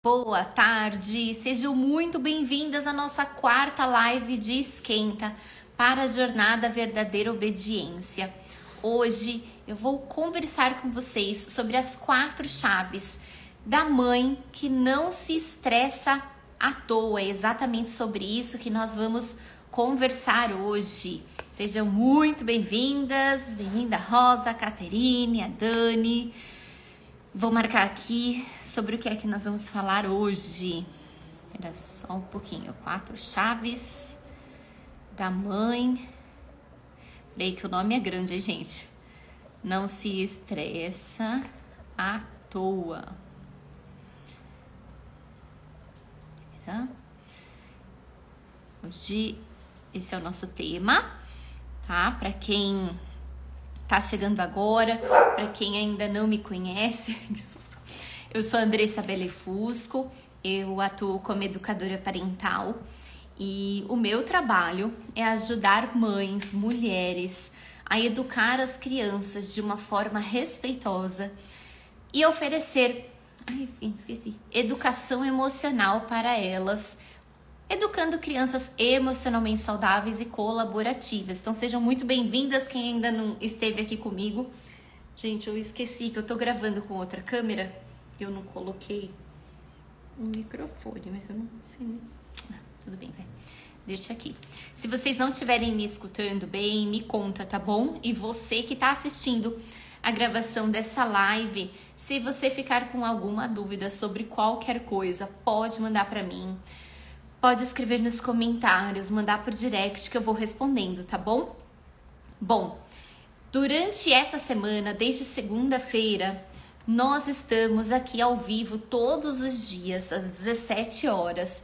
Boa tarde, sejam muito bem-vindas à nossa quarta live de Esquenta para a jornada Verdadeira Obediência. Hoje eu vou conversar com vocês sobre as 4 chaves da mãe que não se estressa à toa. É exatamente sobre isso que nós vamos conversar hoje. Sejam muito bem-vindas, bem-vinda Rosa, a Caterine, a Dani. Vou marcar aqui sobre o que é que nós vamos falar hoje. Era só um pouquinho. 4 chaves da mãe. Peraí que o nome é grande, hein, gente? Não se estressa à toa. Hoje esse é o nosso tema, tá? Para quem tá chegando agora, para quem ainda não me conhece, que susto. Eu sou a Andressa Belefusco, eu atuo como educadora parental e o meu trabalho é ajudar mães, mulheres a educar as crianças de uma forma respeitosa e oferecer, esqueci, educação emocional para elas, educando crianças emocionalmente saudáveis e colaborativas. Então sejam muito bem-vindas quem ainda não esteve aqui comigo. Gente, eu esqueci que eu tô gravando com outra câmera. Eu não coloquei um microfone, mas eu não sei. Tudo bem, vai. Deixa aqui. Se vocês não estiverem me escutando bem, me conta, tá bom? E você que tá assistindo a gravação dessa live, se você ficar com alguma dúvida sobre qualquer coisa, pode mandar para mim. Pode escrever nos comentários, mandar por direct que eu vou respondendo, tá bom? Bom, durante essa semana, desde segunda-feira, nós estamos aqui ao vivo todos os dias, às 17 horas,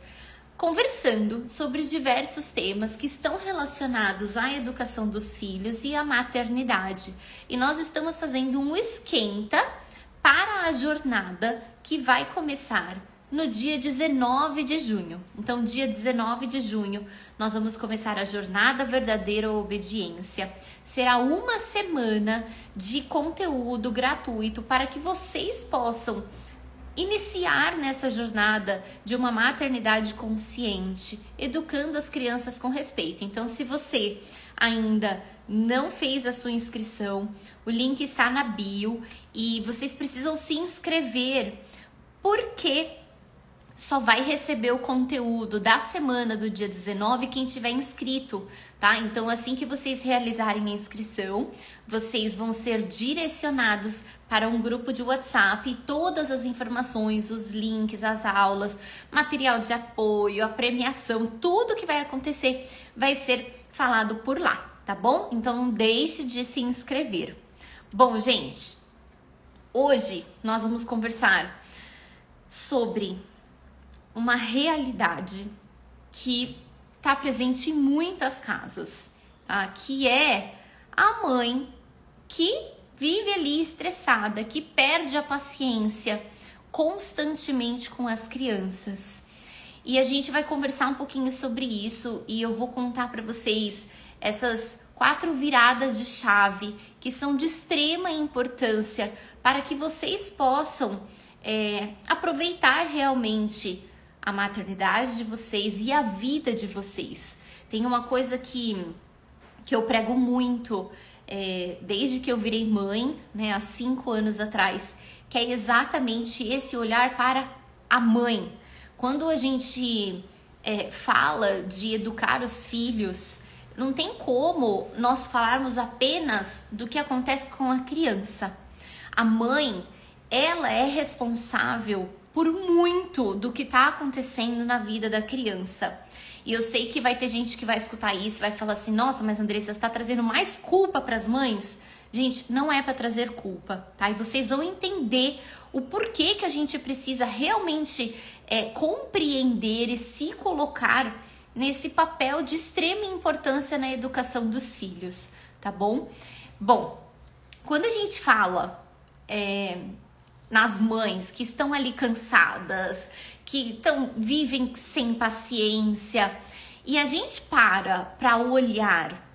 conversando sobre diversos temas que estão relacionados à educação dos filhos e à maternidade. E nós estamos fazendo um esquenta para a jornada que vai começar no dia 19 de junho. Então, dia 19 de junho, nós vamos começar a Jornada Verdadeira Obediência. Será uma semana de conteúdo gratuito para que vocês possam iniciar nessa jornada de uma maternidade consciente, educando as crianças com respeito. Então, se você ainda não fez a sua inscrição, o link está na bio e vocês precisam se inscrever, porque só vai receber o conteúdo da semana do dia 19 quem tiver inscrito, tá? Então, assim que vocês realizarem a inscrição, vocês vão ser direcionados para um grupo de WhatsApp e todas as informações, os links, as aulas, material de apoio, a premiação, tudo que vai acontecer vai ser falado por lá, tá bom? Então, não deixe de se inscrever. Bom, gente, hoje nós vamos conversar sobre uma realidade que está presente em muitas casas, tá? Que é a mãe que vive ali estressada, que perde a paciência constantemente com as crianças. E a gente vai conversar um pouquinho sobre isso e eu vou contar para vocês essas 4 viradas de chave que são de extrema importância para que vocês possam aproveitar realmente a maternidade de vocês e a vida de vocês. Tem uma coisa que eu prego muito desde que eu virei mãe, né, há 5 anos atrás, que é exatamente esse olhar para a mãe. Quando a gente fala de educar os filhos, não tem como nós falarmos apenas do que acontece com a criança. A mãe, ela é responsável por muito do que está acontecendo na vida da criança. E eu sei que vai ter gente que vai escutar isso e vai falar assim, nossa, mas Andressa, você está trazendo mais culpa para as mães? Gente, não é para trazer culpa, tá? E vocês vão entender o porquê que a gente precisa realmente compreender e se colocar nesse papel de extrema importância na educação dos filhos, tá bom? Bom, quando a gente fala nas mães que estão ali cansadas, que vivem sem paciência, e a gente para olhar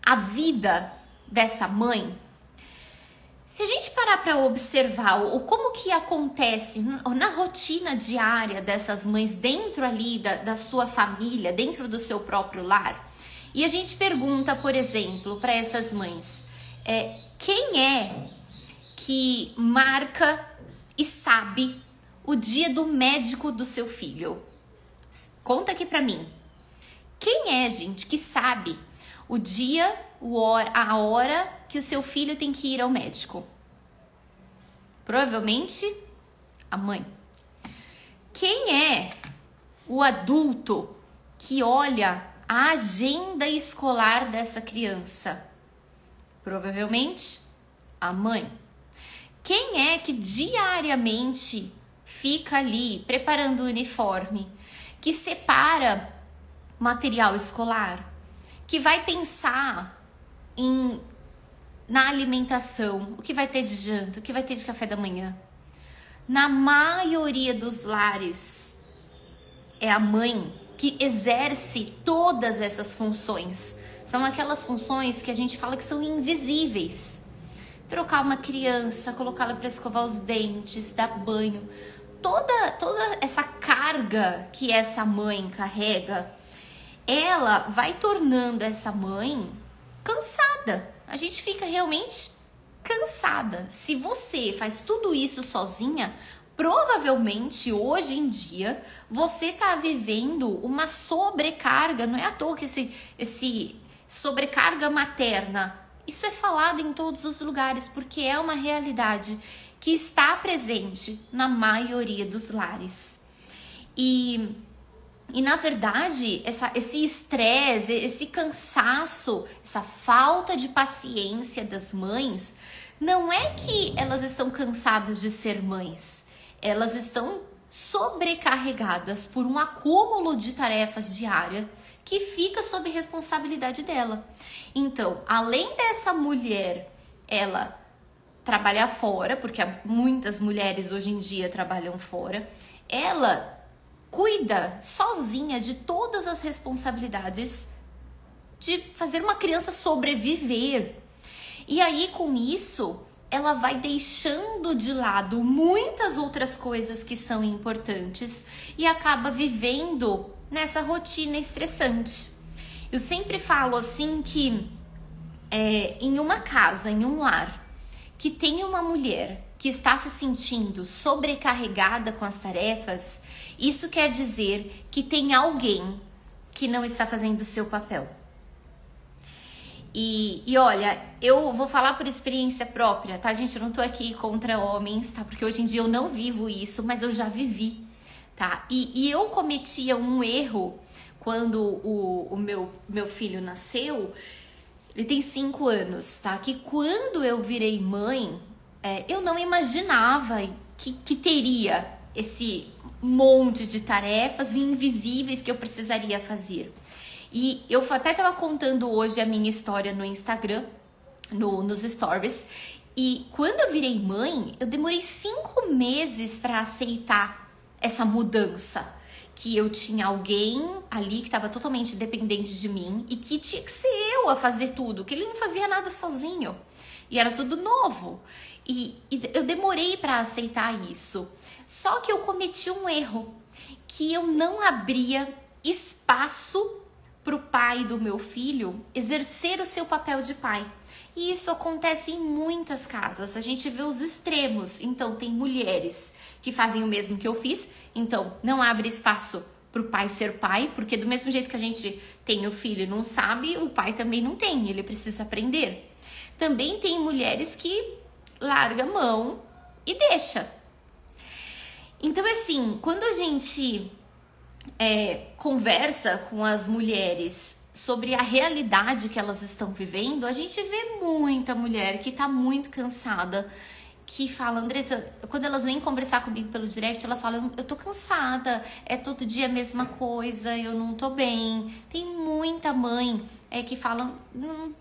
a vida dessa mãe, Se a gente parar para observar o como que acontece na rotina diária dessas mães dentro ali da sua família, dentro do seu próprio lar, e a gente pergunta, por exemplo, para essas mães, quem é que marca e sabe o dia do médico do seu filho? Conta aqui para mim. Quem é, gente, que sabe o dia, a hora que o seu filho tem que ir ao médico? Provavelmente a mãe. Quem é o adulto que olha a agenda escolar dessa criança? Provavelmente a mãe. Quem é que diariamente fica ali preparando o uniforme, que separa material escolar, que vai pensar na alimentação, o que vai ter de janta, o que vai ter de café da manhã? Na maioria dos lares, é a mãe que exerce todas essas funções. São aquelas funções que a gente fala que são invisíveis. Trocar uma criança, colocá-la para escovar os dentes, dar banho. Toda essa carga que essa mãe carrega, ela vai tornando essa mãe cansada. A gente fica realmente cansada. Se você faz tudo isso sozinha, provavelmente hoje em dia você está vivendo uma sobrecarga. Não é à toa que esse sobrecarga materna, isso é falado em todos os lugares, porque é uma realidade que está presente na maioria dos lares. E na verdade, esse estresse, esse cansaço, essa falta de paciência das mães, não é que elas estão cansadas de ser mães. Elas estão sobrecarregadas por um acúmulo de tarefas diárias que fica sob responsabilidade dela. Então, além dessa mulher, ela trabalhar fora, porque muitas mulheres hoje em dia trabalham fora, ela cuida sozinha de todas as responsabilidades de fazer uma criança sobreviver. E aí, com isso, ela vai deixando de lado muitas outras coisas que são importantes e acaba vivendo nessa rotina estressante. Eu sempre falo assim que em uma casa, em um lar, que tem uma mulher que está se sentindo sobrecarregada com as tarefas, isso quer dizer que tem alguém que não está fazendo o seu papel. E olha, eu vou falar por experiência própria, tá, gente? Eu não tô aqui contra homens, tá? Porque hoje em dia eu não vivo isso, mas eu já vivi, tá? E eu cometia um erro quando o meu filho nasceu. Ele tem 5 anos, tá? Que quando eu virei mãe, eu não imaginava que teria esse monte de tarefas invisíveis que eu precisaria fazer. E eu até estava contando hoje a minha história no Instagram, nos stories. E quando eu virei mãe, eu demorei 5 meses para aceitar essa mudança. Que eu tinha alguém ali que estava totalmente dependente de mim e que tinha que ser eu a fazer tudo, que ele não fazia nada sozinho. E era tudo novo. E eu demorei para aceitar isso. Só que eu cometi um erro, que eu não abria espaço para o pai do meu filho exercer o seu papel de pai. E isso acontece em muitas casas. A gente vê os extremos. Então, tem mulheres que fazem o mesmo que eu fiz. Então, não abre espaço para o pai ser pai, porque do mesmo jeito que a gente tem o filho e não sabe, o pai também não tem. Ele precisa aprender. Também tem mulheres que larga a mão e deixa. Então, assim, quando a gente conversa com as mulheres sobre a realidade que elas estão vivendo, a gente vê muita mulher que tá muito cansada, que fala, Andressa, quando elas vêm conversar comigo pelo direct, elas falam, eu tô cansada, é todo dia a mesma coisa, eu não tô bem. Tem muita mãe que fala,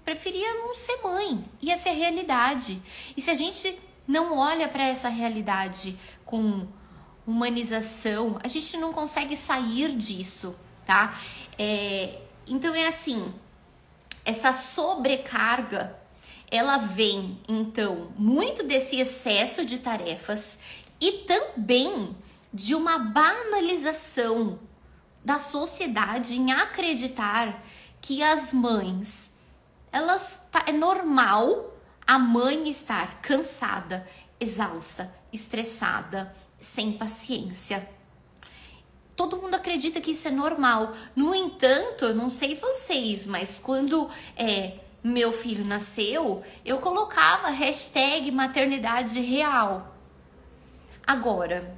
preferia não ser mãe. E essa é a realidade. E se a gente não olha para essa realidade com humanização, a gente não consegue sair disso, tá? Então é assim, essa sobrecarga, ela vem, então, muito desse excesso de tarefas e também de uma banalização da sociedade em acreditar que as mães, é normal a mãe estar cansada, exausta, estressada, sem paciência. Todo mundo acredita que isso é normal. No entanto, eu não sei vocês, mas quando meu filho nasceu, eu colocava hashtag maternidade real. Agora,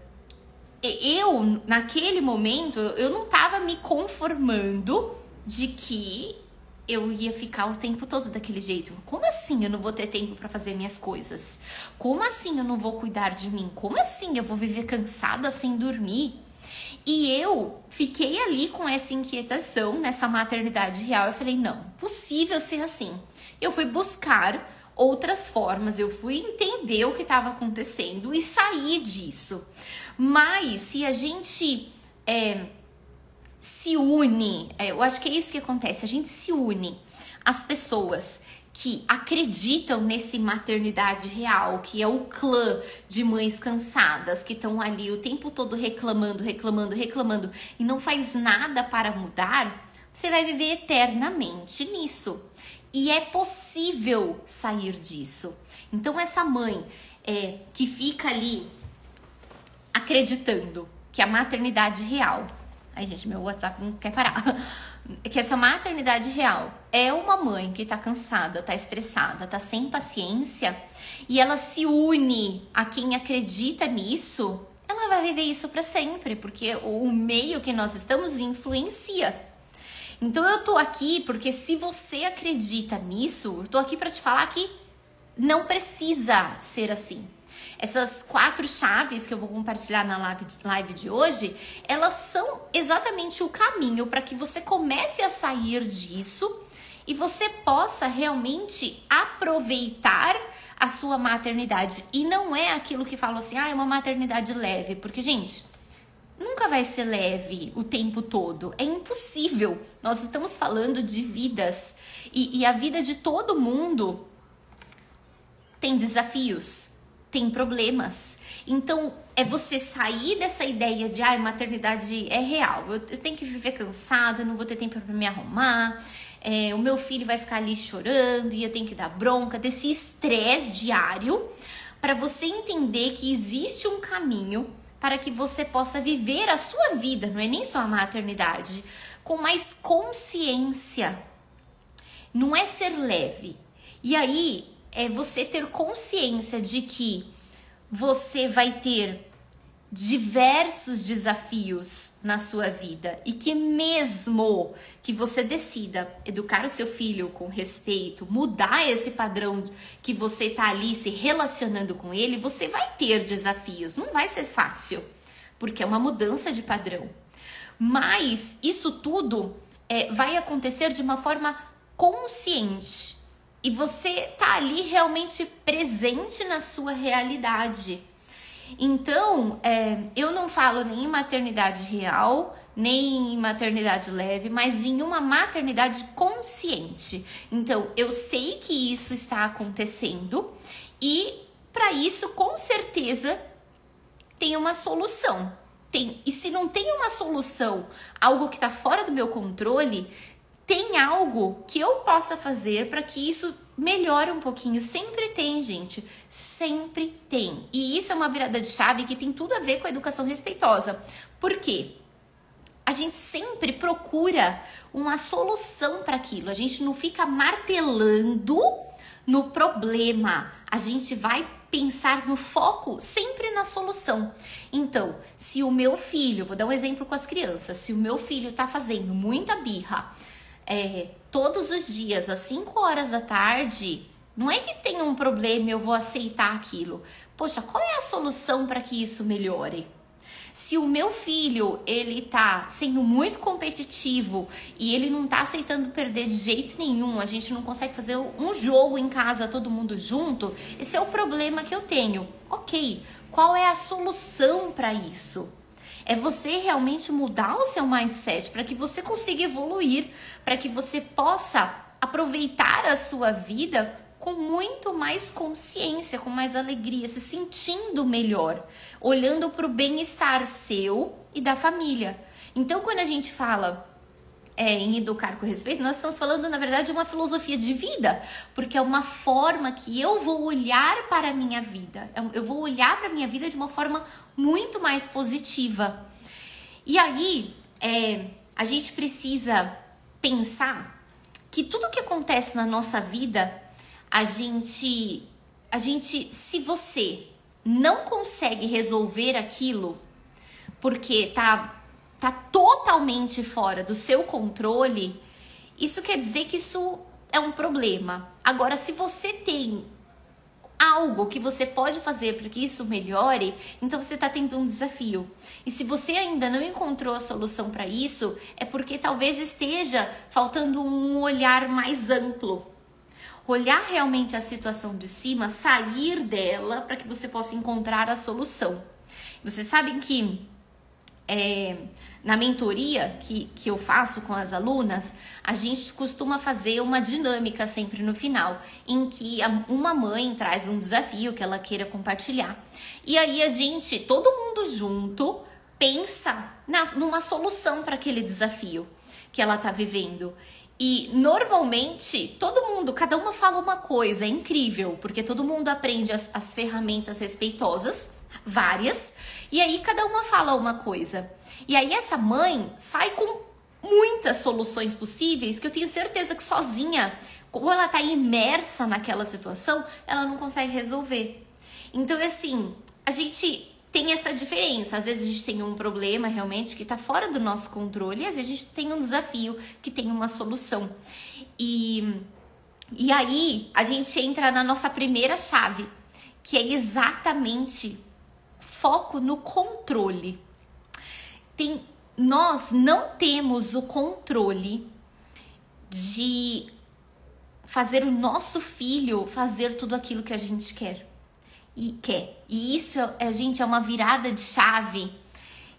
eu, naquele momento, eu não estava me conformando de que eu ia ficar o tempo todo daquele jeito. Como assim eu não vou ter tempo para fazer minhas coisas? Como assim eu não vou cuidar de mim? Como assim eu vou viver cansada sem dormir? E eu fiquei ali com essa inquietação nessa maternidade real. Eu falei, não, possível ser assim. Eu fui buscar outras formas, eu fui entender o que estava acontecendo e sair disso. Mas se a gente se une, eu acho que é isso que acontece, a gente se une às pessoas que acreditam nesse maternidade real, que é o clã de mães cansadas, que estão ali o tempo todo reclamando e não faz nada para mudar, você vai viver eternamente nisso. E é possível sair disso. Então essa mãe que fica ali acreditando que a maternidade real... Ai, gente, meu WhatsApp não quer parar. Que essa maternidade real é uma mãe que tá cansada, tá estressada, tá sem paciência, e ela se une a quem acredita nisso, ela vai viver isso para sempre, porque o meio que nós estamos influencia. Então eu tô aqui porque se você acredita nisso, eu tô aqui para te falar que não precisa ser assim. Essas 4 chaves que eu vou compartilhar na live de hoje, elas são exatamente o caminho para que você comece a sair disso e você possa realmente aproveitar a sua maternidade. E não é aquilo que fala assim, é uma maternidade leve, porque, gente, nunca vai ser leve o tempo todo. É impossível. Nós estamos falando de vidas e a vida de todo mundo tem desafios, tem problemas. Então, é você sair dessa ideia de maternidade é real. Eu tenho que viver cansada, não vou ter tempo para me arrumar. O meu filho vai ficar ali chorando e eu tenho que dar bronca, desse estresse diário, para você entender que existe um caminho para que você possa viver a sua vida, não é nem só a maternidade, com mais consciência. Não é ser leve. E aí, é você ter consciência de que você vai ter diversos desafios na sua vida e que mesmo que você decida educar o seu filho com respeito, mudar esse padrão que você tá ali se relacionando com ele, você vai ter desafios, não vai ser fácil, porque é uma mudança de padrão. Mas isso tudo vai acontecer de uma forma consciente. E você tá ali realmente presente na sua realidade. Então, eu não falo nem em maternidade real, nem em maternidade leve, mas em uma maternidade consciente. Então, eu sei que isso está acontecendo e, para isso, com certeza, tem uma solução. E se não tem uma solução, algo que está fora do meu controle, tem algo que eu possa fazer para que isso melhore um pouquinho. Sempre tem, gente. Sempre tem. E isso é uma virada de chave que tem tudo a ver com a educação respeitosa. Por quê? A gente sempre procura uma solução para aquilo. A gente não fica martelando no problema. A gente vai pensar no foco sempre na solução. Então, se o meu filho, vou dar um exemplo com as crianças, se o meu filho tá fazendo muita birra, todos os dias, às 5 horas da tarde, não é que tem um problema e eu vou aceitar aquilo. Poxa, qual é a solução para que isso melhore? Se o meu filho, ele tá sendo muito competitivo e ele não tá aceitando perder de jeito nenhum, a gente não consegue fazer um jogo em casa todo mundo junto, esse é o problema que eu tenho. Ok, qual é a solução para isso? É você realmente mudar o seu mindset para que você consiga evoluir, para que você possa aproveitar a sua vida com muito mais consciência, com mais alegria, se sentindo melhor, olhando para o bem-estar seu e da família. Então, quando a gente fala em educar com respeito, nós estamos falando, na verdade, de uma filosofia de vida, porque é uma forma que eu vou olhar para a minha vida. Eu vou olhar para a minha vida de uma forma muito mais positiva. E aí, a gente precisa pensar que tudo que acontece na nossa vida, se você não consegue resolver aquilo, porque tá totalmente fora do seu controle, isso quer dizer que isso é um problema. Agora, se você tem algo que você pode fazer para que isso melhore, então você está tendo um desafio. E se você ainda não encontrou a solução para isso, é porque talvez esteja faltando um olhar mais amplo. Olhar realmente a situação de cima, sair dela para que você possa encontrar a solução. Vocês sabem que na mentoria que eu faço com as alunas, a gente costuma fazer uma dinâmica sempre no final, em que uma mãe traz um desafio que ela queira compartilhar. E aí todo mundo junto, pensa numa solução para aquele desafio que ela tá vivendo. E normalmente cada uma fala uma coisa, é incrível, porque todo mundo aprende as ferramentas respeitosas, várias, e aí cada uma fala uma coisa. E aí essa mãe sai com muitas soluções possíveis que eu tenho certeza que sozinha, como ela tá imersa naquela situação, ela não consegue resolver. Então, assim, a gente tem essa diferença. Às vezes a gente tem um problema realmente que tá fora do nosso controle, e às vezes a gente tem um desafio que tem uma solução. E aí a gente entra na nossa primeira chave, que é exatamente foco no controle. Nós não temos o controle de fazer o nosso filho fazer tudo aquilo que a gente quer. E isso, gente, é uma virada de chave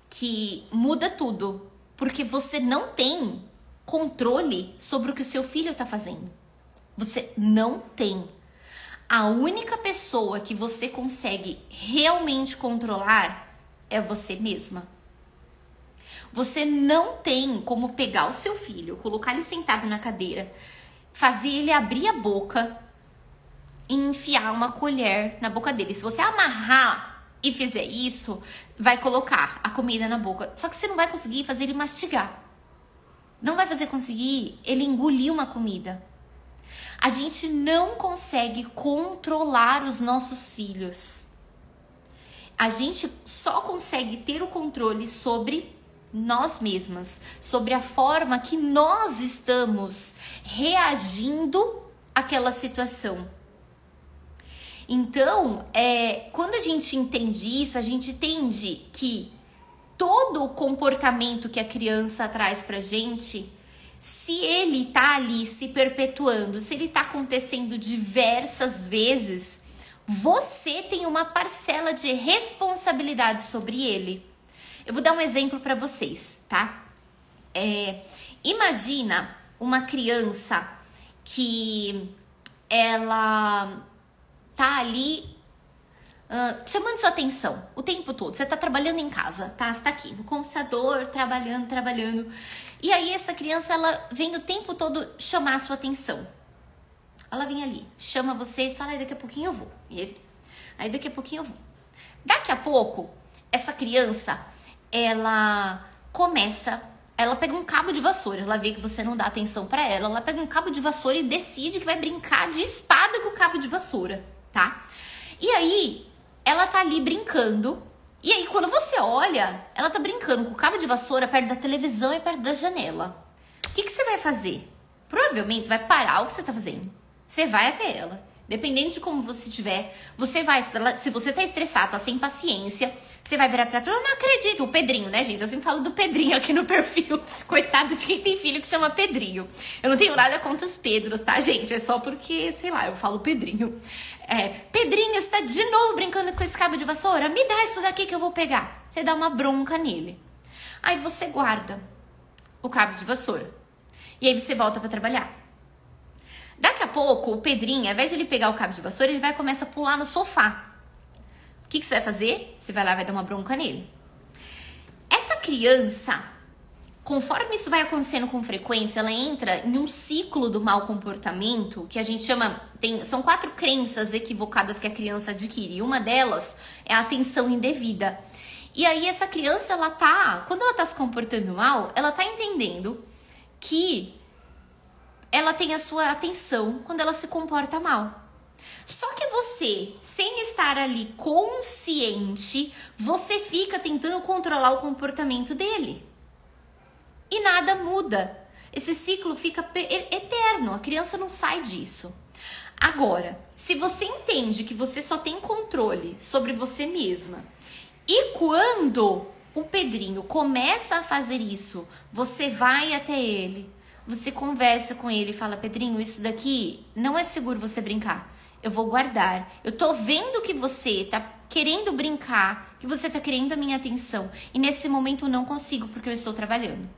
que muda tudo. Porque você não tem controle sobre o que o seu filho está fazendo. Você não tem. A única pessoa que você consegue realmente controlar é você mesma. Você não tem como pegar o seu filho, colocar ele sentado na cadeira, fazer ele abrir a boca e enfiar uma colher na boca dele. Se você amarrar e fizer isso, vai colocar a comida na boca. Só que você não vai conseguir fazer ele mastigar. Não vai conseguir ele engolir uma comida. A gente não consegue controlar os nossos filhos. A gente só consegue ter o controle sobre nós mesmas, sobre a forma que nós estamos reagindo àquela situação. Então, quando a gente entende isso, a gente entende que todo o comportamento que a criança traz pra gente, se ele tá ali se perpetuando, se ele tá acontecendo diversas vezes, você tem uma parcela de responsabilidade sobre ele. Eu vou dar um exemplo para vocês, tá? Imagina uma criança que ela tá ali chamando sua atenção o tempo todo. Você tá trabalhando em casa, tá? Você tá aqui no computador, trabalhando. E aí essa criança, ela vem o tempo todo chamar a sua atenção. Ela vem ali, chama vocês, fala, daqui a pouquinho eu vou. Aí daqui a pouquinho eu vou. Daqui a pouco, essa criança, ela pega um cabo de vassoura, ela vê que você não dá atenção pra ela, ela pega um cabo de vassoura e decide que vai brincar de espada com o cabo de vassoura, tá? E aí, ela tá ali brincando, e aí quando você olha, ela tá brincando com o cabo de vassoura perto da televisão e perto da janela. O que você vai fazer? Provavelmente você vai parar o que você tá fazendo. Você vai até ela. Dependendo de como você estiver, você vai, se você tá estressado, tá sem paciência, você vai virar pra ela, eu não acredito, o Pedrinho, né, gente? Eu sempre falo do Pedrinho aqui no perfil, coitado de quem tem filho que chama Pedrinho. Eu não tenho nada contra os Pedros, tá, gente? É só porque, sei lá, eu falo Pedrinho. Pedrinho, você tá de novo brincando com esse cabo de vassoura? Me dá isso daqui que eu vou pegar. Você dá uma bronca nele. Aí você guarda o cabo de vassoura. E aí você volta pra trabalhar. Daqui a pouco, o Pedrinho, ao invés de ele pegar o cabo de vassoura, ele vai começar a pular no sofá. O que você vai fazer? Você vai lá e vai dar uma bronca nele. Essa criança, conforme isso vai acontecendo com frequência, ela entra em um ciclo do mau comportamento, que a gente chama... são 4 crenças equivocadas que a criança adquire. E uma delas é a atenção indevida. E aí essa criança, quando ela tá se comportando mal, ela tá entendendo que ela tem a sua atenção quando ela se comporta mal. Só que você, sem estar ali consciente, você fica tentando controlar o comportamento dele. E nada muda. Esse ciclo fica eterno, a criança não sai disso. Agora, se você entende que você só tem controle sobre você mesma, e quando o Pedrinho começa a fazer isso, você vai até ele, você conversa com ele e fala: Pedrinho, isso daqui não é seguro você brincar. Eu vou guardar. Eu tô vendo que você tá querendo brincar, que você tá querendo a minha atenção. E nesse momento eu não consigo porque eu estou trabalhando.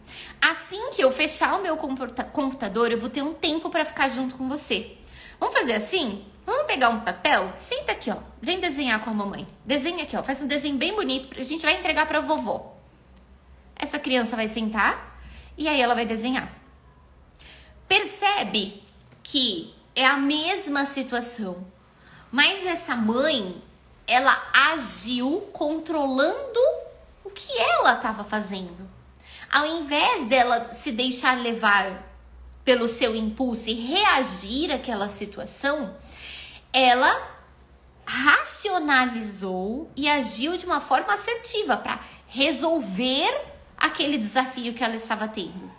Assim que eu fechar o meu computador, eu vou ter um tempo para ficar junto com você. Vamos fazer assim? Vamos pegar um papel? Senta aqui, ó. Vem desenhar com a mamãe. Desenha aqui, ó. Faz um desenho bem bonito. A gente vai entregar pra vovó. Essa criança vai sentar e aí ela vai desenhar. Percebe que é a mesma situação. Mas essa mãe, ela agiu controlando o que ela estava fazendo. Ao invés dela se deixar levar pelo seu impulso e reagir àquela situação, ela racionalizou e agiu de uma forma assertiva para resolver aquele desafio que ela estava tendo.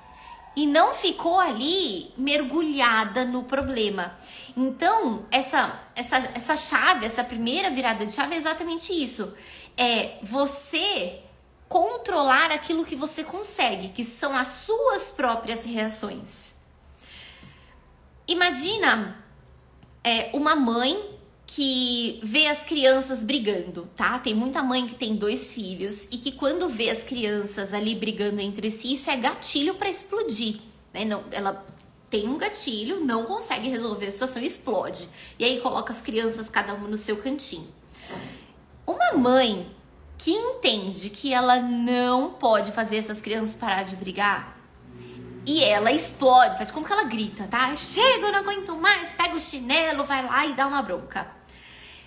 E não ficou ali mergulhada no problema. Então, essa chave, essa primeira virada de chave é exatamente isso. É você controlar aquilo que você consegue, que são as suas próprias reações. Imagina uma mãe que vê as crianças brigando, tá? Tem muita mãe que tem 2 filhos e que quando vê as crianças ali brigando entre si, isso é gatilho para explodir, né? Não, ela tem um gatilho, não consegue resolver a situação e explode. E aí coloca as crianças cada uma no seu cantinho. Uma mãe que entende que ela não pode fazer essas crianças parar de brigar, e ela explode, faz como que ela grita, tá? Chega, eu não aguento mais, pega o chinelo, vai lá e dá uma bronca.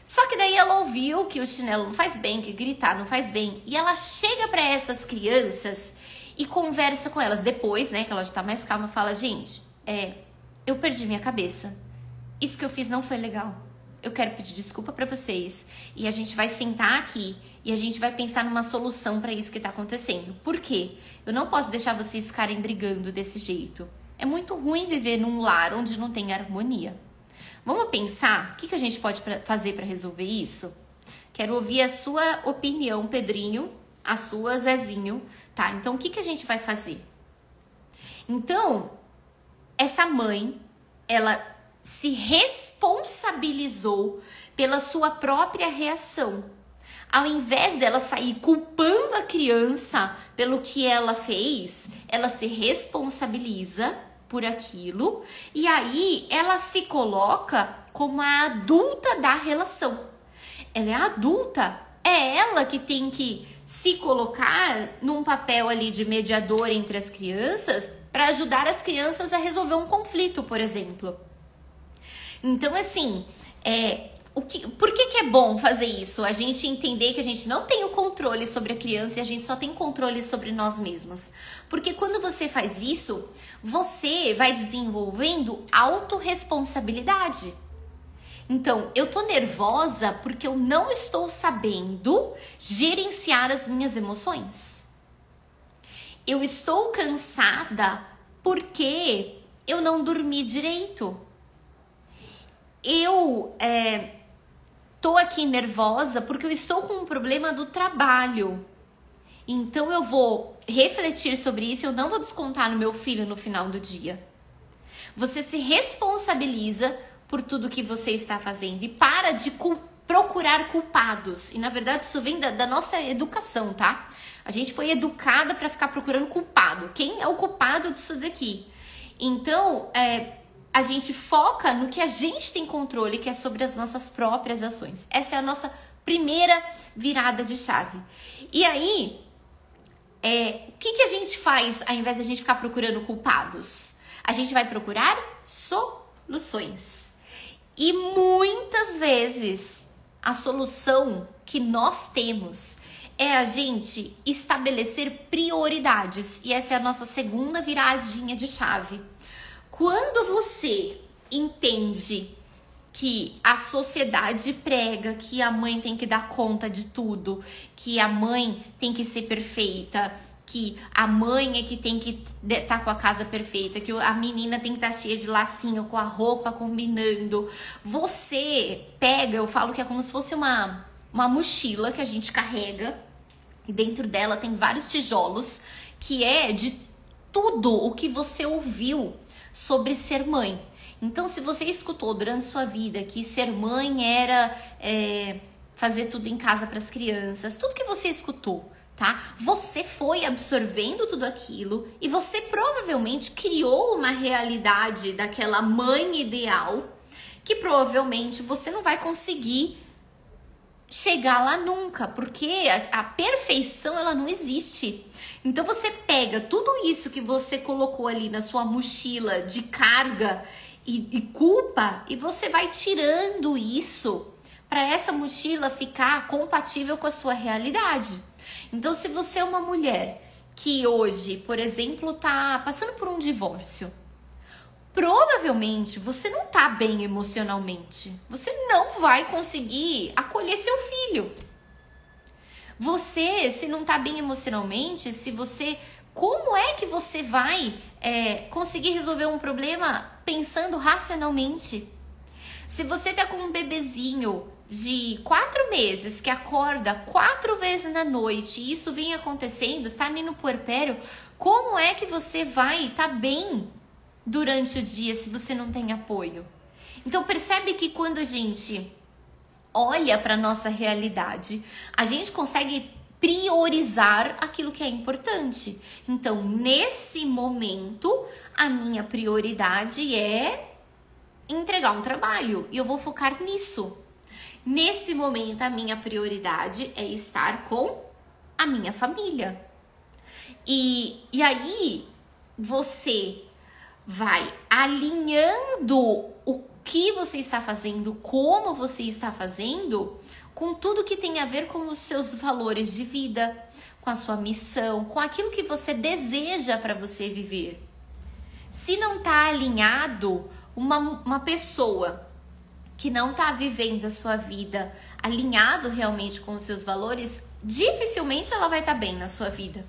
Só que daí ela ouviu que o chinelo não faz bem, que gritar não faz bem. E ela chega pra essas crianças e conversa com elas. Depois, né, que ela já tá mais calma, fala: gente, eu perdi minha cabeça. Isso que eu fiz não foi legal. Eu quero pedir desculpa pra vocês. E a gente vai sentar aqui e a gente vai pensar numa solução pra isso que tá acontecendo. Por quê? Eu não posso deixar vocês ficarem brigando desse jeito. É muito ruim viver num lar onde não tem harmonia. Vamos pensar o que a gente pode fazer pra resolver isso? Quero ouvir a sua opinião, Pedrinho, a sua, Zezinho, tá? Então, o que a gente vai fazer? Então, essa mãe, ela se responsabilizou pela sua própria reação. Ao invés dela sair culpando a criança pelo que ela fez, ela se responsabiliza por aquilo e aí ela se coloca como a adulta da relação. Ela é a adulta, é ela que tem que se colocar num papel ali de mediador entre as crianças para ajudar as crianças a resolver um conflito, por exemplo. Então, assim, por que é bom fazer isso? A gente entender que a gente não tem o controle sobre a criança e a gente só tem controle sobre nós mesmos. Porque quando você faz isso, você vai desenvolvendo autorresponsabilidade. Então, eu tô nervosa porque eu não estou sabendo gerenciar as minhas emoções. Eu estou cansada porque eu não dormi direito. Eu tô aqui nervosa porque eu estou com um problema do trabalho. Então eu vou refletir sobre isso, eu não vou descontar no meu filho no final do dia. Você se responsabiliza por tudo que você está fazendo e para de procurar culpados. E na verdade isso vem da nossa educação, tá? A gente foi educada para ficar procurando culpado. Quem é o culpado disso daqui? Então, a gente foca no que a gente tem controle, que é sobre as nossas próprias ações. Essa é a nossa primeira virada de chave. E aí, o que a gente faz ao invés de a gente ficar procurando culpados? A gente vai procurar soluções. E muitas vezes a solução que nós temos é a gente estabelecer prioridades. E essa é a nossa segunda viradinha de chave. Quando você entende que a sociedade prega que a mãe tem que dar conta de tudo, que a mãe tem que ser perfeita, que a mãe é que tem que estar com a casa perfeita, que a menina tem que estar cheia de lacinho, com a roupa combinando. Você pega, eu falo que é como se fosse uma mochila que a gente carrega, e dentro dela tem vários tijolos, que é de tudo o que você ouviu sobre ser mãe. Então, se você escutou durante sua vida que ser mãe era fazer tudo em casa para as crianças, tudo que você escutou, tá? Você foi absorvendo tudo aquilo e você provavelmente criou uma realidade daquela mãe ideal que provavelmente você não vai conseguir chegar lá nunca, porque a perfeição ela não existe. Então você pega tudo isso que você colocou ali na sua mochila de carga e culpa e você vai tirando isso para essa mochila ficar compatível com a sua realidade. Então, se você é uma mulher que hoje, por exemplo, tá passando por um divórcio, provavelmente você não tá bem emocionalmente. Você não vai conseguir acolher seu filho. Você, se não tá bem emocionalmente, como é que você vai conseguir resolver um problema pensando racionalmente? Se você tá com um bebezinho de 4 meses que acorda 4 vezes na noite e isso vem acontecendo, está ali no puerpério, como é que você vai estar bem durante o dia se você não tem apoio? Então percebe que quando a gente olha para nossa realidade, a gente consegue priorizar aquilo que é importante. Então, nesse momento, a minha prioridade é entregar um trabalho e eu vou focar nisso. Nesse momento, a minha prioridade é estar com a minha família. E aí, você vai alinhando o que você está fazendo, como você está fazendo, com tudo que tem a ver com os seus valores de vida, com a sua missão, com aquilo que você deseja para você viver. Se não está alinhado, uma pessoa que não está vivendo a sua vida alinhado realmente com os seus valores, dificilmente ela vai estar bem na sua vida.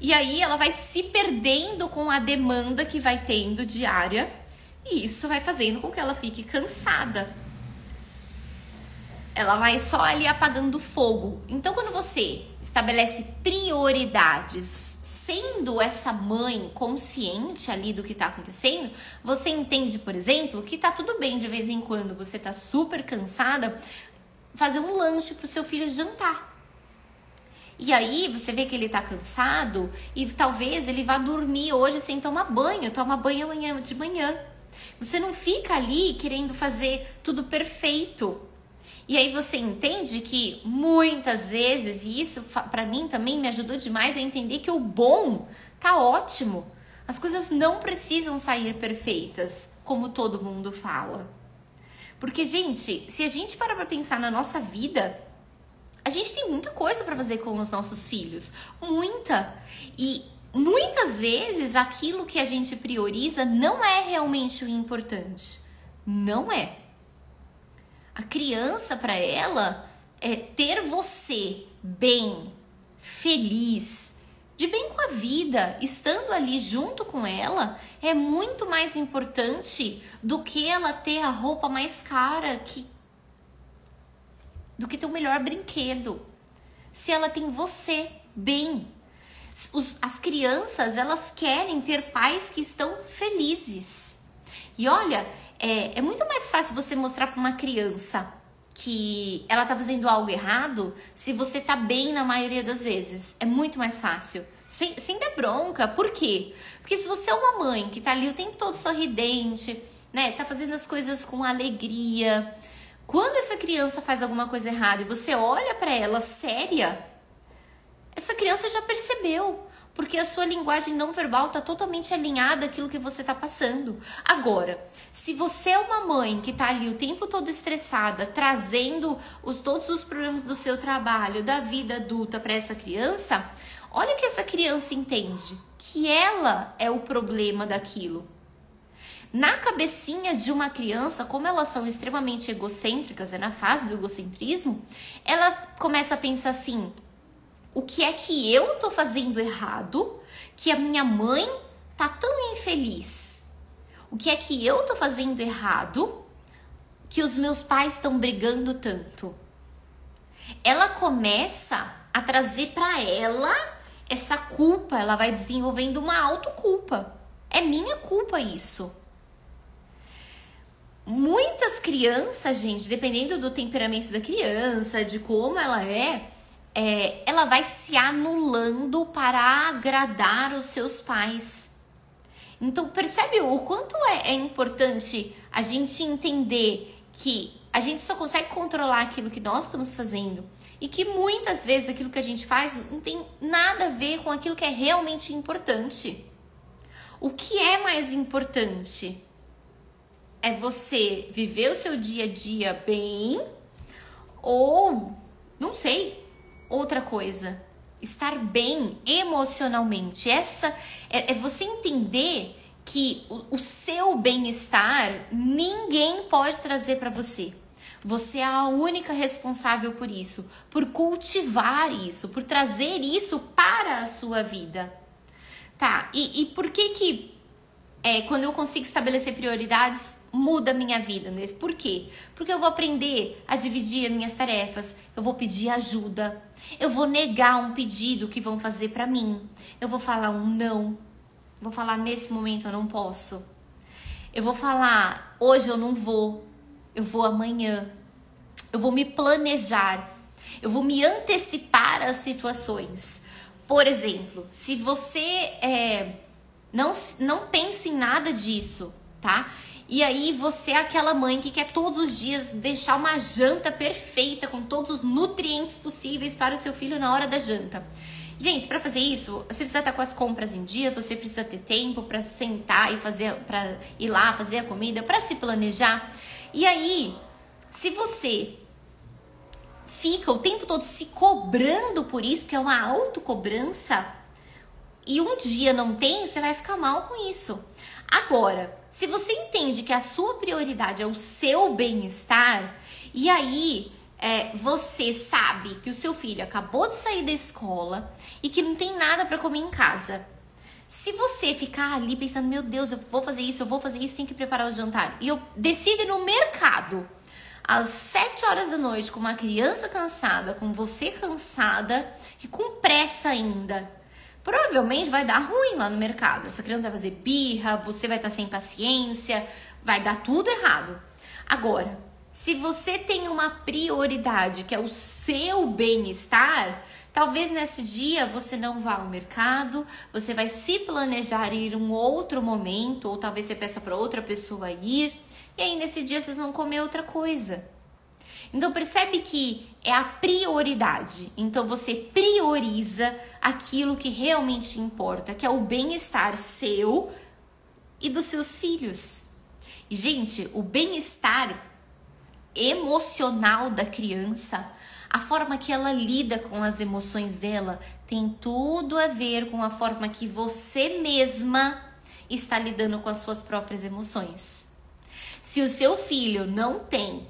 E aí ela vai se perdendo com a demanda que vai tendo diária e isso vai fazendo com que ela fique cansada. Ela vai só ali apagando fogo. Então, quando você estabelece prioridades, sendo essa mãe consciente ali do que tá acontecendo, você entende, por exemplo, que tá tudo bem de vez em quando você tá super cansada, fazer um lanche pro seu filho jantar. E aí, você vê que ele tá cansado e talvez ele vá dormir hoje sem tomar banho, toma banho amanhã de manhã. Você não fica ali querendo fazer tudo perfeito. E aí você entende que muitas vezes, e isso pra mim também me ajudou demais a entender que o bom tá ótimo. As coisas não precisam sair perfeitas, como todo mundo fala. Porque, gente, se a gente parar pra pensar na nossa vida, a gente tem muita coisa pra fazer com os nossos filhos. Muita. E muitas vezes aquilo que a gente prioriza não é realmente o importante. Não é. A criança, para ela, é ter você bem, feliz, de bem com a vida, estando ali junto com ela, é muito mais importante do que ela ter a roupa mais cara, do que ter o melhor brinquedo. Se ela tem você bem. As crianças, elas querem ter pais que estão felizes. E olha, é muito mais fácil você mostrar para uma criança que ela tá fazendo algo errado se você tá bem na maioria das vezes. É muito mais fácil. Sem dar bronca. Por quê? Porque se você é uma mãe que tá ali o tempo todo sorridente, né? Tá fazendo as coisas com alegria. Quando essa criança faz alguma coisa errada e você olha para ela séria, essa criança já percebeu, porque a sua linguagem não verbal tá totalmente alinhada àquilo que você tá passando. Agora, se você é uma mãe que tá ali o tempo todo estressada, trazendo todos os problemas do seu trabalho, da vida adulta para essa criança, olha que essa criança entende que ela é o problema daquilo. Na cabecinha de uma criança, como elas são extremamente egocêntricas, é na fase do egocentrismo, ela começa a pensar assim: o que é que eu tô fazendo errado que a minha mãe tá tão infeliz? O que é que eu tô fazendo errado que os meus pais estão brigando tanto? Ela começa a trazer para ela essa culpa, ela vai desenvolvendo uma autoculpa. É minha culpa isso. Muitas crianças, gente, dependendo do temperamento da criança, de como ela ela vai se anulando para agradar os seus pais. Então, percebe o quanto é importante a gente entender que a gente só consegue controlar aquilo que nós estamos fazendo e que muitas vezes aquilo que a gente faz não tem nada a ver com aquilo que é realmente importante. O que é mais importante? É você viver o seu dia a dia bem ou, não sei, outra coisa, estar bem emocionalmente. Essa é você entender que o seu bem-estar ninguém pode trazer para você. Você é a única responsável por isso, por cultivar isso, por trazer isso para a sua vida. Tá, e por que quando eu consigo estabelecer prioridades, muda a minha vida, né? Por quê? Porque eu vou aprender a dividir as minhas tarefas, eu vou pedir ajuda, eu vou negar um pedido que vão fazer pra mim, eu vou falar um não, vou falar nesse momento eu não posso, eu vou falar hoje eu não vou, eu vou amanhã, eu vou me planejar, eu vou me antecipar às situações. Por exemplo, se você não pense em nada disso, tá? E aí você é aquela mãe que quer todos os dias deixar uma janta perfeita com todos os nutrientes possíveis para o seu filho na hora da janta. Gente, para fazer isso, você precisa estar com as compras em dia, você precisa ter tempo para sentar e para ir lá fazer a comida, para se planejar. E aí, se você fica o tempo todo se cobrando por isso, que é uma autocobrança, e um dia não tem, você vai ficar mal com isso. Agora, se você entende que a sua prioridade é o seu bem-estar, e aí você sabe que o seu filho acabou de sair da escola e que não tem nada para comer em casa. Se você ficar ali pensando, meu Deus, eu vou fazer isso, tenho que preparar o jantar, e eu decido ir no mercado às 7 horas da noite com uma criança cansada, com você cansada e com pressa ainda, provavelmente vai dar ruim lá no mercado. Essa criança vai fazer birra, você vai estar sem paciência, vai dar tudo errado. Agora, se você tem uma prioridade que é o seu bem-estar, talvez nesse dia você não vá ao mercado, você vai se planejar ir em um outro momento, ou talvez você peça para outra pessoa ir, e aí nesse dia vocês vão comer outra coisa. Então percebe que é a prioridade. Então você prioriza aquilo que realmente importa, que é o bem-estar seu e dos seus filhos. E gente, o bem-estar emocional da criança, a forma que ela lida com as emoções dela, tem tudo a ver com a forma que você mesma está lidando com as suas próprias emoções. Se o seu filho não tem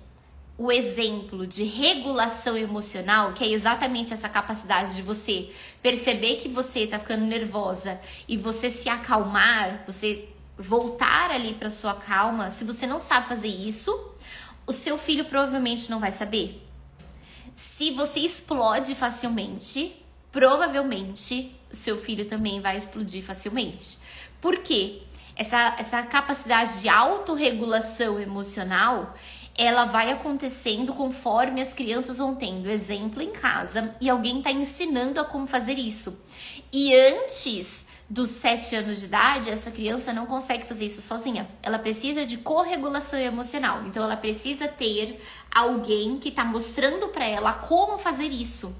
o exemplo de regulação emocional, que é exatamente essa capacidade de você perceber que você tá ficando nervosa e você se acalmar, você voltar ali para sua calma, se você não sabe fazer isso, o seu filho provavelmente não vai saber. Se você explode facilmente, provavelmente o seu filho também vai explodir facilmente. Por quê? Essa capacidade de autorregulação emocional, ela vai acontecendo conforme as crianças vão tendo exemplo em casa e alguém está ensinando a como fazer isso. E antes dos 7 anos de idade, essa criança não consegue fazer isso sozinha. Ela precisa de corregulação emocional. Então, ela precisa ter alguém que tá mostrando para ela como fazer isso.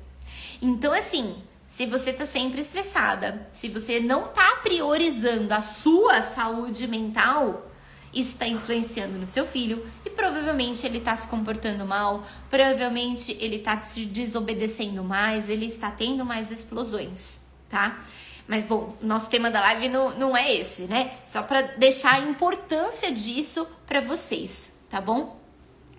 Então, assim, se você tá sempre estressada, se você não tá priorizando a sua saúde mental, isso tá influenciando no seu filho e provavelmente ele tá se comportando mal, provavelmente ele tá se desobedecendo mais, ele está tendo mais explosões, tá? Mas, bom, nosso tema da live não é esse, né? Só pra deixar a importância disso pra vocês, tá bom?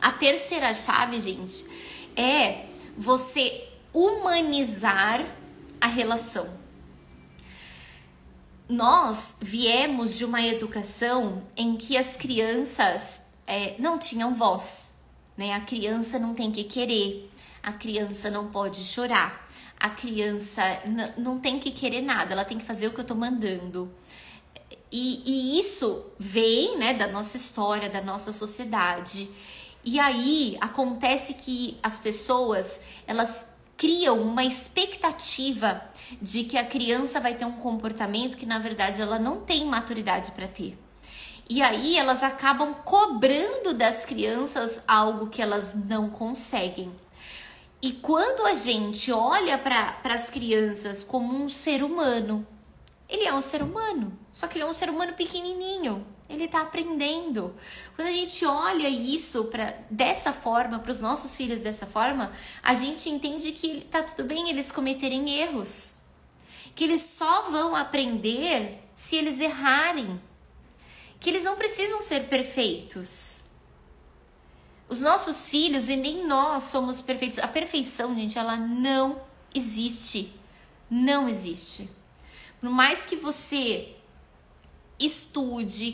A terceira chave, gente, é você humanizar a relação. Nós viemos de uma educação em que as crianças não tinham voz, né? A criança não tem que querer, a criança não pode chorar, a criança não tem que querer nada, ela tem que fazer o que eu tô mandando. E isso vem, né, da nossa história, da nossa sociedade. E aí acontece que as pessoas, elas criam uma expectativa de que a criança vai ter um comportamento que na verdade ela não tem maturidade para ter. E aí elas acabam cobrando das crianças algo que elas não conseguem. E quando a gente olha para as crianças como um ser humano, ele é um ser humano, só que ele é um ser humano pequenininho, ele tá aprendendo. Quando a gente olha isso dessa forma, para os nossos filhos dessa forma, a gente entende que tá tudo bem eles cometerem erros, que eles só vão aprender se eles errarem, que eles não precisam ser perfeitos. Os nossos filhos e nem nós somos perfeitos. A perfeição, gente, ela não existe. Não existe. Por mais que você estude,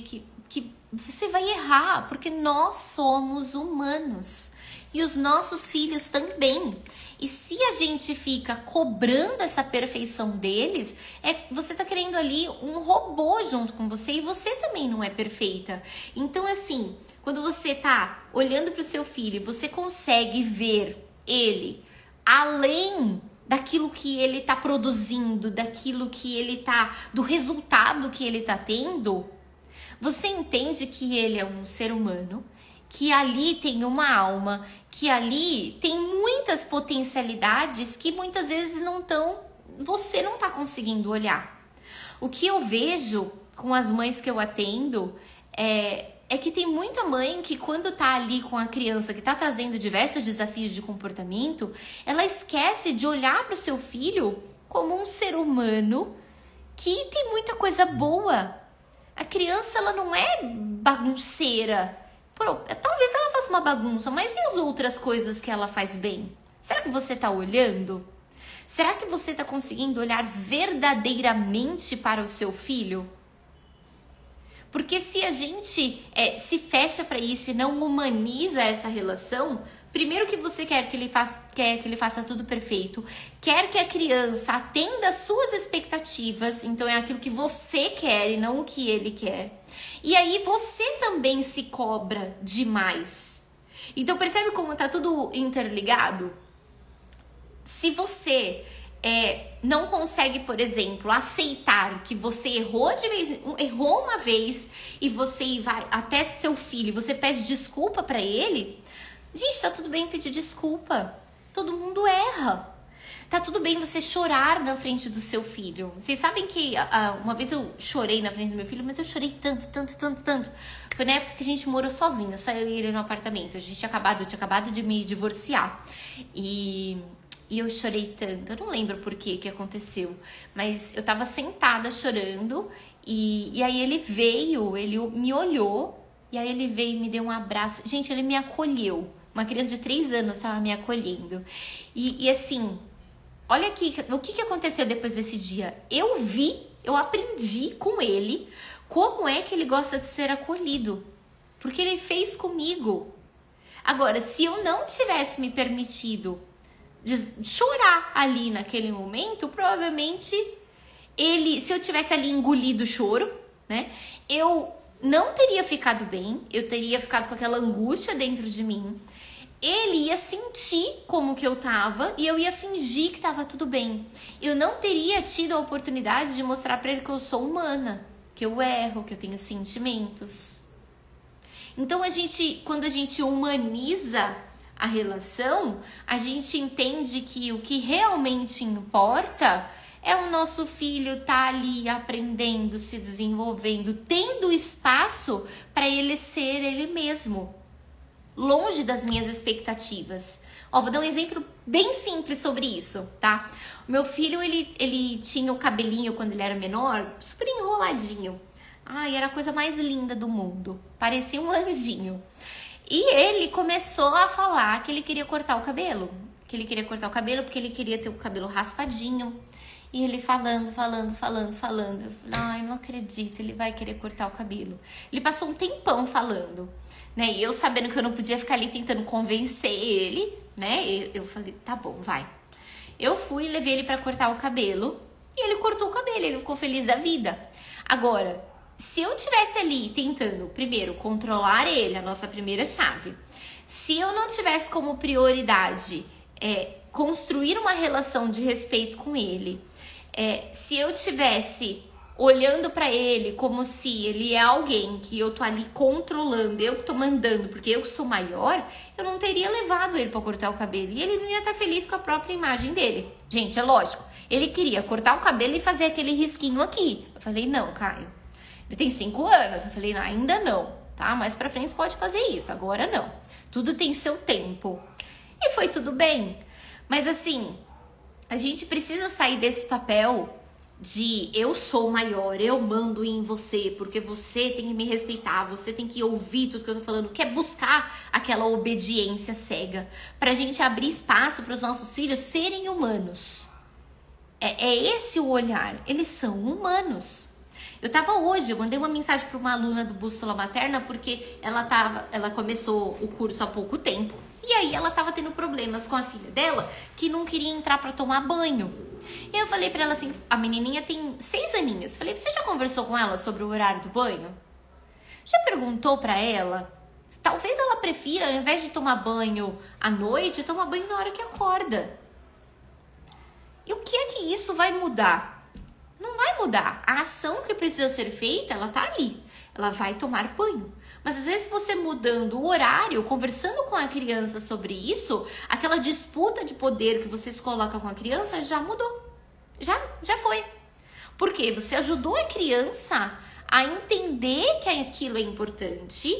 que você vai errar, porque nós somos humanos. E os nossos filhos também. E se a gente fica cobrando essa perfeição deles, você tá querendo ali um robô junto com você e você também não é perfeita. Então, assim, quando você tá olhando pro seu filho, você consegue ver ele além daquilo que ele tá produzindo, daquilo que ele tá, do resultado que ele tá tendo, você entende que ele é um ser humano, que ali tem uma alma, que ali tem muitas potencialidades que muitas vezes você não tá conseguindo olhar. O que eu vejo com as mães que eu atendo é que tem muita mãe que quando tá ali com a criança que tá trazendo diversos desafios de comportamento, ela esquece de olhar para o seu filho como um ser humano que tem muita coisa boa. A criança, ela não é bagunceira. Talvez ela faça uma bagunça, mas e as outras coisas que ela faz bem? Será que você tá olhando? Será que você tá conseguindo olhar verdadeiramente para o seu filho? Porque se a gente se fecha para isso e não humaniza essa relação, primeiro que você quer que ele faça tudo perfeito, quer que a criança atenda às suas expectativas, então é aquilo que você quer e não o que ele quer. E aí você também se cobra demais. Então percebe como tá tudo interligado? Se você não consegue, por exemplo, aceitar que você errou uma vez e você vai até seu filho e você pede desculpa pra ele, gente, tá tudo bem pedir desculpa. Todo mundo erra. Tá tudo bem você chorar na frente do seu filho. Vocês sabem que uma vez eu chorei na frente do meu filho, mas eu chorei tanto. Foi na época que a gente morou sozinho, só eu e ele no apartamento. Eu tinha acabado de me divorciar. E eu chorei tanto, eu não lembro por que aconteceu, mas eu tava sentada chorando e aí ele me olhou e aí ele veio e me deu um abraço. Gente, ele me acolheu. Uma criança de 3 anos tava me acolhendo. E assim, olha aqui, o que aconteceu depois desse dia? Eu aprendi com ele como é que ele gosta de ser acolhido, porque ele fez comigo. Agora, se eu não tivesse me permitido de chorar ali naquele momento, provavelmente se eu tivesse ali engolido o choro, né, eu não teria ficado bem, eu teria ficado com aquela angústia dentro de mim, ele ia sentir como que eu tava e eu ia fingir que tava tudo bem. Eu não teria tido a oportunidade de mostrar pra ele que eu sou humana, que eu erro, que eu tenho sentimentos. Então, quando a gente humaniza a relação, a gente entende que o que realmente importa é o nosso filho tá ali aprendendo, se desenvolvendo, tendo espaço para ele ser ele mesmo, longe das minhas expectativas. Ó, vou dar um exemplo bem simples sobre isso, tá? O meu filho, ele tinha o cabelinho quando ele era menor, super enroladinho. Ai, era a coisa mais linda do mundo. Parecia um anjinho. E ele começou a falar que ele queria cortar o cabelo. Que ele queria cortar o cabelo porque ele queria ter o cabelo raspadinho. E ele falando. Eu falei, ai, não acredito, ele vai querer cortar o cabelo. Ele passou um tempão falando, né? E eu sabendo que eu não podia ficar ali tentando convencer ele, né? Eu falei, tá bom, vai. Eu fui e levei ele pra cortar o cabelo. E ele cortou o cabelo, ele ficou feliz da vida. Agora, se eu tivesse ali tentando, primeiro, controlar ele, a nossa primeira chave. Se eu não tivesse como prioridade construir uma relação de respeito com ele, se eu tivesse olhando pra ele como se ele é alguém que eu tô ali controlando, eu que tô mandando, porque eu que sou maior, eu não teria levado ele pra cortar o cabelo. E ele não ia estar feliz com a própria imagem dele. Gente, é lógico, ele queria cortar o cabelo e fazer aquele risquinho aqui. Eu falei, não, Caio. Ele tem 5 anos. Eu falei, não, ainda não, tá? Mais pra frente você pode fazer isso, agora não. Tudo tem seu tempo. E foi tudo bem. Mas assim, a gente precisa sair desse papel de eu sou maior, eu mando em você, porque você tem que me respeitar, você tem que ouvir tudo que eu tô falando, que é buscar aquela obediência cega, pra gente abrir espaço para os nossos filhos serem humanos. É esse o olhar, eles são humanos. Eu mandei uma mensagem para uma aluna do Bússola Materna, porque ela começou o curso há pouco tempo, e aí ela tava tendo problemas com a filha dela, que não queria entrar para tomar banho. E eu falei pra ela assim, a menininha tem 6 aninhos. Falei, você já conversou com ela sobre o horário do banho? Já perguntou pra ela? Talvez ela prefira, ao invés de tomar banho à noite, tomar banho na hora que acorda. E o que é que isso vai mudar? Não vai mudar. A ação que precisa ser feita, ela tá ali. Ela vai tomar banho. Mas às vezes você mudando o horário, conversando com a criança sobre isso, aquela disputa de poder que vocês colocam com a criança já mudou. Já foi. Porque você ajudou a criança a entender que aquilo é importante,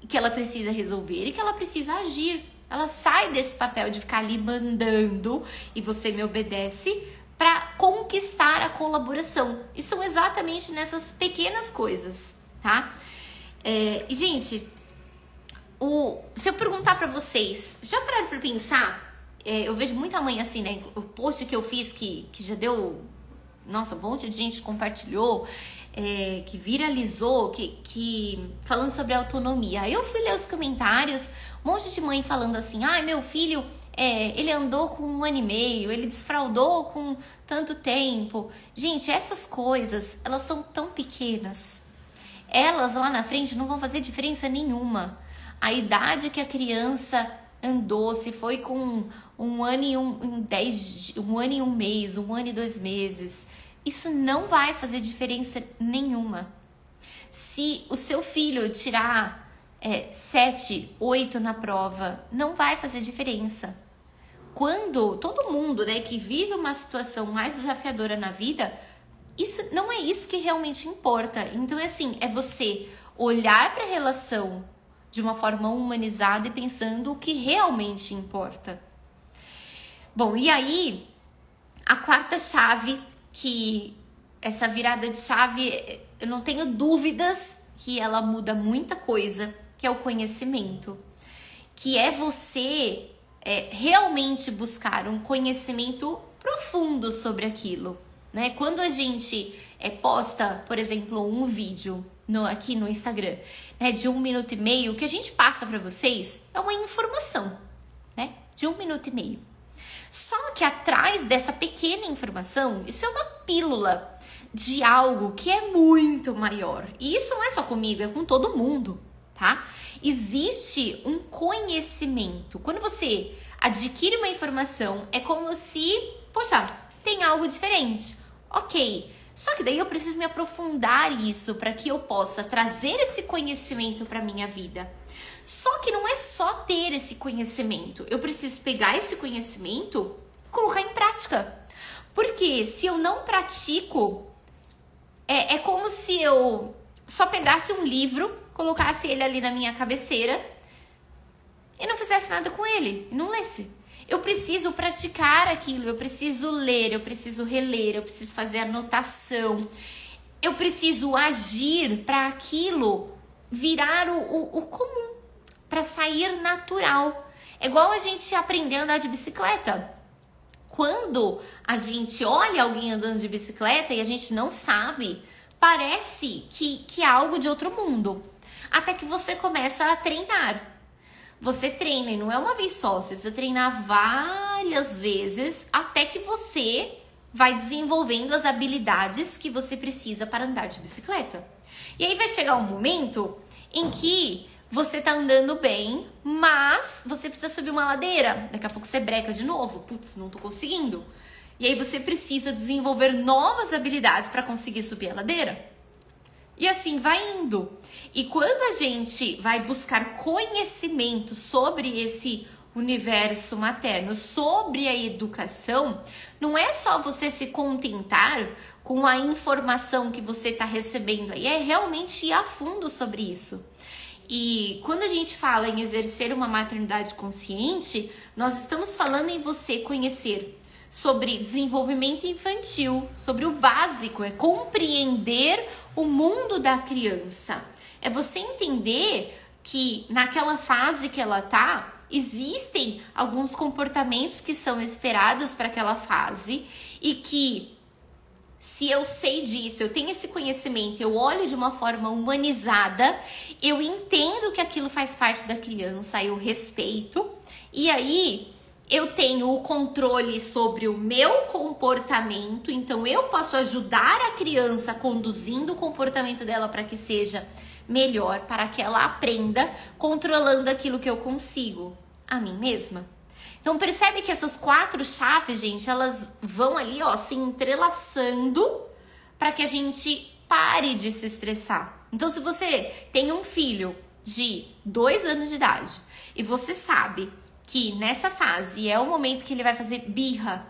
que ela precisa resolver e que ela precisa agir. Ela sai desse papel de ficar ali mandando e você me obedece para conquistar a colaboração. E são exatamente nessas pequenas coisas, tá? E, gente, se eu perguntar pra vocês, já pararam pra pensar? Eu vejo muita mãe assim, né? O post que eu fiz que já deu, nossa, um monte de gente compartilhou, que viralizou, que falando sobre autonomia. Aí eu fui ler os comentários, um monte de mãe falando assim, ai, meu filho, ele andou com 1 ano e meio, ele desfraudou com tanto tempo. Gente, essas coisas, elas são tão pequenas. Elas lá na frente não vão fazer diferença nenhuma. A idade que a criança andou, se foi com 1 ano e 1 ano e 1 mês, 1 ano e 2 meses, isso não vai fazer diferença nenhuma. Se o seu filho tirar 7, 8 na prova, não vai fazer diferença. Quando todo mundo, né, que vive uma situação mais desafiadora na vida, isso não é isso que realmente importa. Então, assim, é você olhar para a relação de uma forma humanizada e pensando o que realmente importa. Bom, e aí, a quarta chave, que essa virada de chave, eu não tenho dúvidas que ela muda muita coisa, que é o conhecimento. Que é você realmente buscar um conhecimento profundo sobre aquilo. Né? Quando a gente posta, por exemplo, um vídeo aqui no Instagram, né, de 1 minuto e meio, o que a gente passa para vocês é uma informação, né, de 1 minuto e meio. Só que atrás dessa pequena informação, isso é uma pílula de algo que é muito maior. E isso não é só comigo, é com todo mundo, tá? Existe um conhecimento. Quando você adquire uma informação, é como se, poxa, tem algo diferente. Ok, só que daí eu preciso me aprofundar isso para que eu possa trazer esse conhecimento para minha vida. Só que não é só ter esse conhecimento. Eu preciso pegar esse conhecimento e colocar em prática. Porque se eu não pratico, é como se eu só pegasse um livro, colocasse ele ali na minha cabeceira e não fizesse nada com ele, não lesse. Eu preciso praticar aquilo, eu preciso ler, eu preciso reler, eu preciso fazer anotação, eu preciso agir para aquilo virar o comum, para sair natural. É igual a gente aprender a andar de bicicleta. Quando a gente olha alguém andando de bicicleta e a gente não sabe, parece que é algo de outro mundo. Até que você começa a treinar. Você treina e não é uma vez só, você precisa treinar várias vezes até que você vai desenvolvendo as habilidades que você precisa para andar de bicicleta. E aí vai chegar um momento em que você tá andando bem, mas você precisa subir uma ladeira. Daqui a pouco você breca de novo. Putz, não tô conseguindo. E aí você precisa desenvolver novas habilidades para conseguir subir a ladeira. E assim vai indo. E quando a gente vai buscar conhecimento sobre esse universo materno, sobre a educação, não é só você se contentar com a informação que você está recebendo aí, é realmente ir a fundo sobre isso. E quando a gente fala em exercer uma maternidade consciente, nós estamos falando em você conhecer sobre desenvolvimento infantil, sobre o básico, é compreender o mundo da criança. É você entender que naquela fase que ela tá, existem alguns comportamentos que são esperados para aquela fase e que se eu sei disso, eu tenho esse conhecimento, eu olho de uma forma humanizada, eu entendo que aquilo faz parte da criança, eu respeito, e aí eu tenho o controle sobre o meu comportamento, então eu posso ajudar a criança conduzindo o comportamento dela para que seja melhor, para que ela aprenda, controlando aquilo que eu consigo, a mim mesma. Então percebe que essas 4 chaves, gente, elas vão ali, ó, se entrelaçando para que a gente pare de se estressar. Então se você tem um filho de 2 anos de idade e você sabe que nessa fase é o momento que ele vai fazer birra,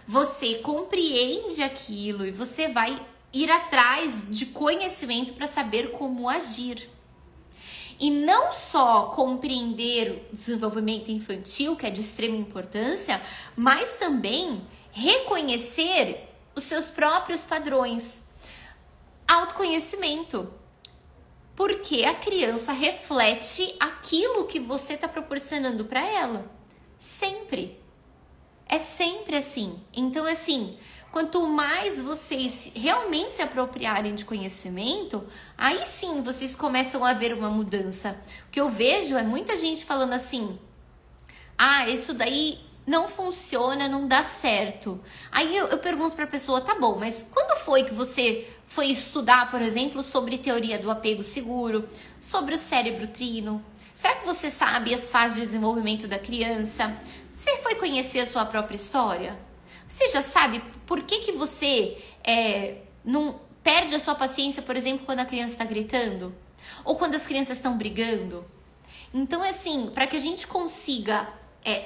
você compreende aquilo e você vai ir atrás de conhecimento para saber como agir. E não só compreender o desenvolvimento infantil, que é de extrema importância, mas também reconhecer os seus próprios padrões. Autoconhecimento. Porque a criança reflete aquilo que você está proporcionando para ela. Sempre. É sempre assim. Então, assim, quanto mais vocês realmente se apropriarem de conhecimento, aí sim vocês começam a ver uma mudança. O que eu vejo é muita gente falando assim: ah, isso daí não funciona, não dá certo. Aí eu pergunto para a pessoa: tá bom, mas quando foi que você foi estudar, por exemplo, sobre teoria do apego seguro, sobre o cérebro trino? Será que você sabe as fases de desenvolvimento da criança? Você foi conhecer a sua própria história? Você já sabe por que você não perde a sua paciência, por exemplo, quando a criança está gritando? Ou quando as crianças estão brigando? Então, assim, para que a gente consiga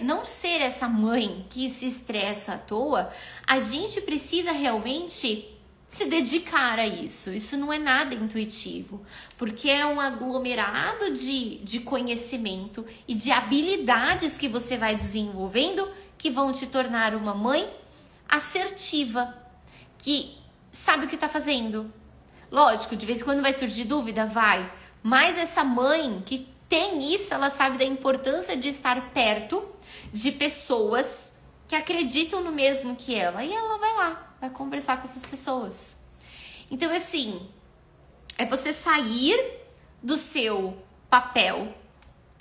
não ser essa mãe que se estressa à toa, a gente precisa realmente se dedicar a isso. Isso não é nada intuitivo, porque é um aglomerado de conhecimento e de habilidades que você vai desenvolvendo que vão te tornar uma mãe assertiva, que sabe o que está fazendo. Lógico, de vez em quando vai surgir dúvida, vai. Mas essa mãe que tem isso, ela sabe da importância de estar perto de pessoas que acreditam no mesmo que ela. E ela vai lá, vai conversar com essas pessoas. Então, assim, é você sair do seu papel,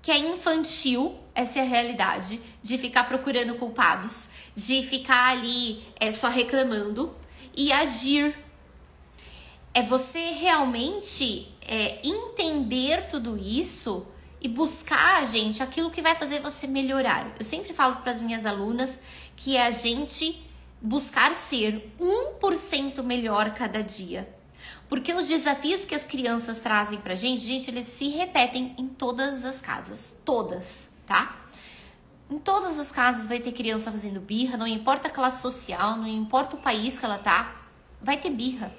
que é infantil, essa é a realidade, de ficar procurando culpados, de ficar ali só reclamando, e agir. É você realmente entender tudo isso e buscar, gente, aquilo que vai fazer você melhorar. Eu sempre falo para as minhas alunas que é a gente buscar ser 1% melhor cada dia. Porque os desafios que as crianças trazem pra gente, eles se repetem em todas as casas. Todas, tá? Em todas as casas vai ter criança fazendo birra, não importa a classe social, não importa o país que ela tá, vai ter birra.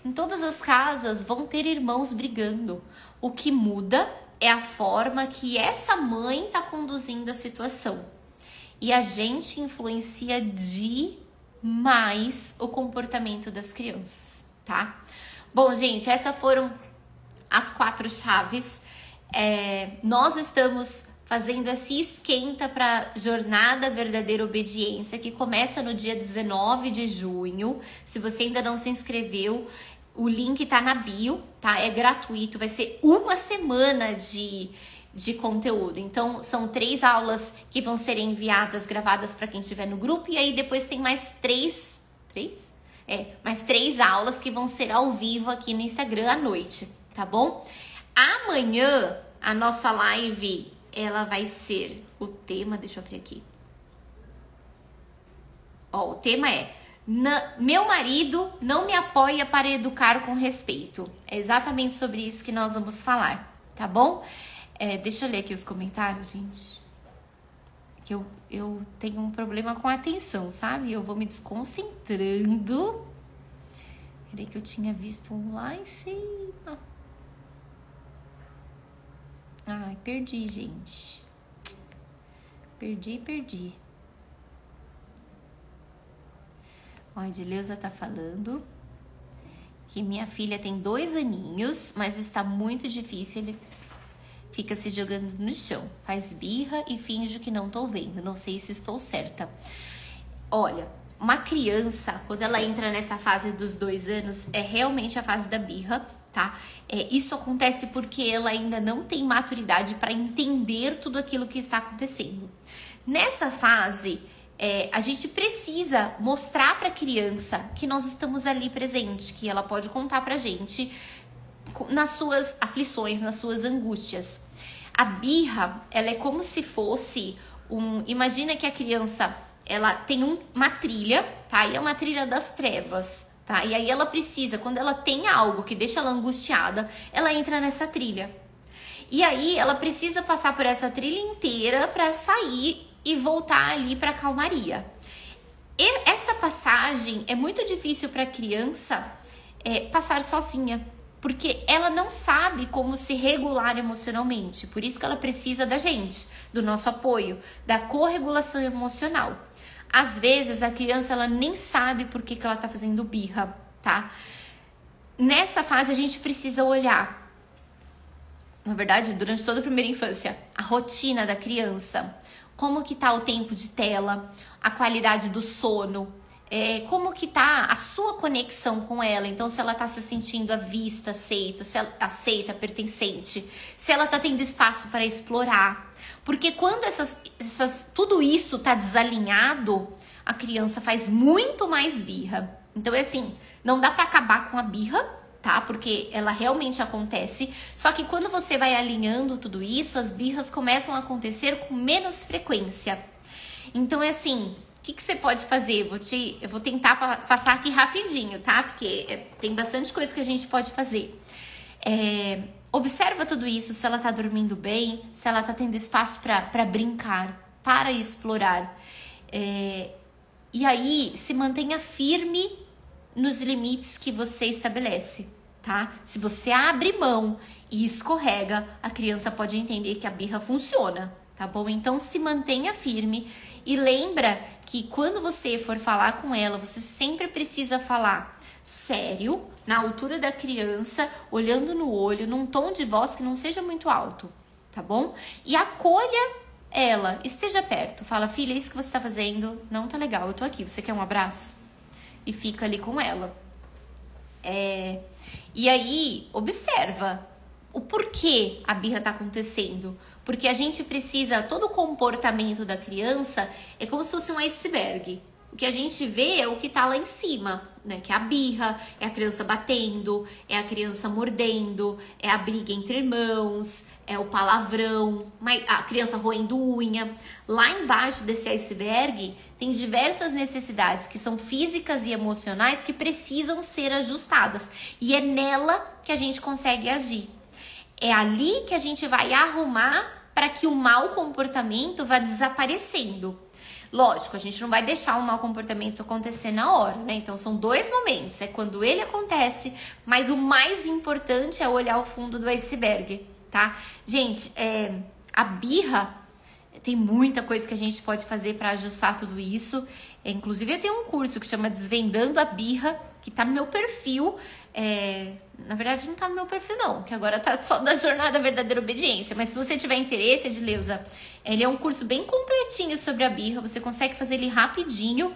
Em todas as casas vão ter irmãos brigando. O que muda é a forma que essa mãe tá conduzindo a situação. E a gente influencia demais o comportamento das crianças, tá? Bom, gente, essas foram as 4 chaves. Nós estamos fazendo esse esquenta para Jornada Verdadeira Obediência, que começa no dia 19 de junho. Se você ainda não se inscreveu, o link tá na bio, tá? É gratuito, vai ser uma semana de conteúdo. Então, são 3 aulas que vão ser enviadas, gravadas para quem estiver no grupo, e aí depois tem mais 3 aulas que vão ser ao vivo aqui no Instagram à noite, tá bom? Amanhã, a nossa live, ela vai ser o tema, deixa eu abrir aqui. Ó, o tema é: meu marido não me apoia para educar com respeito. É exatamente sobre isso que nós vamos falar, tá bom? Deixa eu ler aqui os comentários, gente. Que eu tenho um problema com a atenção, sabe? Eu vou me desconcentrando. Peraí que eu tinha visto um lá em cima. Ai, perdi, gente. Perdi. Ó, a Edileuza tá falando que minha filha tem 2 aninhos, mas está muito difícil. Ele fica se jogando no chão, faz birra e finge que não tô vendo. Não sei se estou certa. Olha, uma criança, quando ela entra nessa fase dos 2 anos, é realmente a fase da birra, tá? Isso acontece porque ela ainda não tem maturidade para entender tudo aquilo que está acontecendo. Nessa fase, a gente precisa mostrar para a criança que nós estamos ali presente, que ela pode contar pra gente nas suas aflições, nas suas angústias. A birra, ela é como se fosse imagina que a criança, ela tem uma trilha, tá? E é uma trilha das trevas, tá? E aí ela precisa, quando ela tem algo que deixa ela angustiada, ela entra nessa trilha. E aí ela precisa passar por essa trilha inteira para sair e voltar ali para calmaria. E essa passagem é muito difícil para a criança passar sozinha, porque ela não sabe como se regular emocionalmente. Por isso que ela precisa da gente, do nosso apoio, da corregulação emocional. Às vezes a criança ela nem sabe por que ela tá fazendo birra, tá? Nessa fase a gente precisa olhar, na verdade, durante toda a primeira infância, a rotina da criança, como que tá o tempo de tela, a qualidade do sono, como que tá a sua conexão com ela. Então, se ela tá se sentindo vista, aceita, se ela tá aceita, pertencente, se ela tá tendo espaço para explorar. Porque quando tudo isso tá desalinhado, a criança faz muito mais birra. Então, não dá para acabar com a birra, tá? Porque ela realmente acontece. Só que quando você vai alinhando tudo isso, as birras começam a acontecer com menos frequência. Então, o que você pode fazer? Eu vou tentar passar aqui rapidinho, tá? Porque tem bastante coisa que a gente pode fazer. Observa tudo isso, se ela tá dormindo bem, se ela tá tendo espaço para brincar, para explorar. E aí, se mantenha firme nos limites que você estabelece, tá? Se você abre mão e escorrega, a criança pode entender que a birra funciona, tá bom? Então, se mantenha firme e lembra que quando você for falar com ela, você sempre precisa falar sério, na altura da criança, olhando no olho, num tom de voz que não seja muito alto, tá bom? E acolha ela, esteja perto. Fala, filha, isso que você tá fazendo não tá legal, eu tô aqui, você quer um abraço? E fica ali com ela. E aí, observa o porquê a birra tá acontecendo. Porque a gente precisa, todo o comportamento da criança é como se fosse um iceberg. o que a gente vê é o que tá lá em cima, né? Que é a birra, é a criança batendo, é a criança mordendo, é a briga entre irmãos, é o palavrão, a criança roendo unha. Lá embaixo desse iceberg tem diversas necessidades que são físicas e emocionais que precisam ser ajustadas. E é nela que a gente consegue agir. É ali que a gente vai arrumar para que o mau comportamento vá desaparecendo. Lógico, a gente não vai deixar o mau comportamento acontecer na hora, né? Então, são 2 momentos. É quando ele acontece, mas o mais importante é olhar o fundo do iceberg, tá? Gente, a birra, tem muita coisa que a gente pode fazer para ajustar tudo isso. Inclusive, eu tenho um curso que chama Desvendando a Birra, que tá no meu perfil. Na verdade, não tá no meu perfil, não, que agora tá só da Jornada Verdadeira Obediência. Mas se você tiver interesse, Edileuza, ele é um curso bem completinho sobre a birra. Você consegue fazer ele rapidinho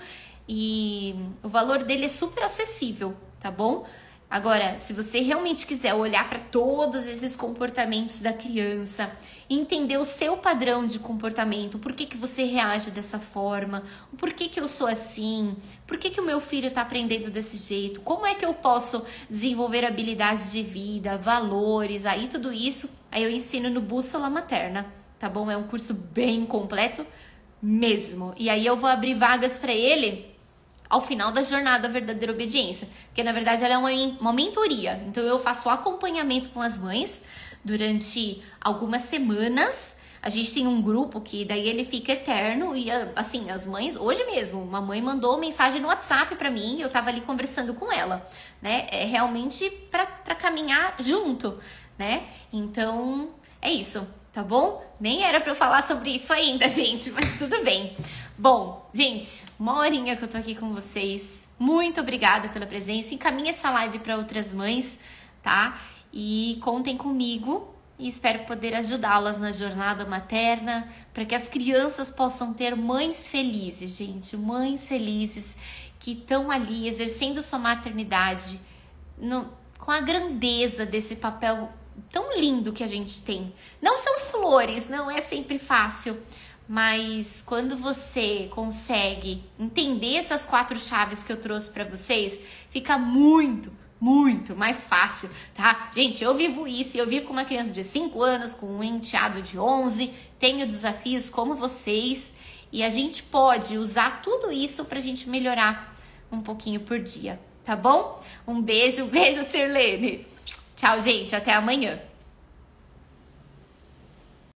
e o valor dele é super acessível, tá bom? Agora, se você realmente quiser olhar para todos esses comportamentos da criança, entender o seu padrão de comportamento, por que que você reage dessa forma, por que que eu sou assim, por que que o meu filho está aprendendo desse jeito, como é que eu posso desenvolver habilidades de vida, valores, aí tudo isso, aí eu ensino no Bússola Materna, tá bom? É um curso bem completo mesmo. E aí eu vou abrir vagas para ele ao final da Jornada Verdadeira Obediência, porque na verdade ela é uma mentoria, então eu faço acompanhamento com as mães durante algumas semanas. A gente tem um grupo que daí ele fica eterno e assim, as mães, hoje mesmo, uma mãe mandou mensagem no WhatsApp pra mim, eu tava ali conversando com ela, né? É realmente pra caminhar junto, né? Então, é isso, tá bom? Nem era pra eu falar sobre isso ainda, gente, mas tudo bem. Bom, gente, 1 horinha que eu tô aqui com vocês. Muito obrigada pela presença. Encaminhe essa live para outras mães, tá? E contem comigo e espero poder ajudá-las na jornada materna para que as crianças possam ter mães felizes, gente. Mães felizes que estão ali exercendo sua maternidade com a grandeza desse papel tão lindo que a gente tem. Não são flores, não é sempre fácil. Mas quando você consegue entender essas 4 chaves que eu trouxe para vocês, fica muito mais fácil, tá? Gente, eu vivo isso, eu vivo com uma criança de 5 anos, com um enteado de 11, tenho desafios como vocês e a gente pode usar tudo isso pra gente melhorar um pouquinho por dia, tá bom? Um beijo, Sirlene. Tchau, gente, até amanhã.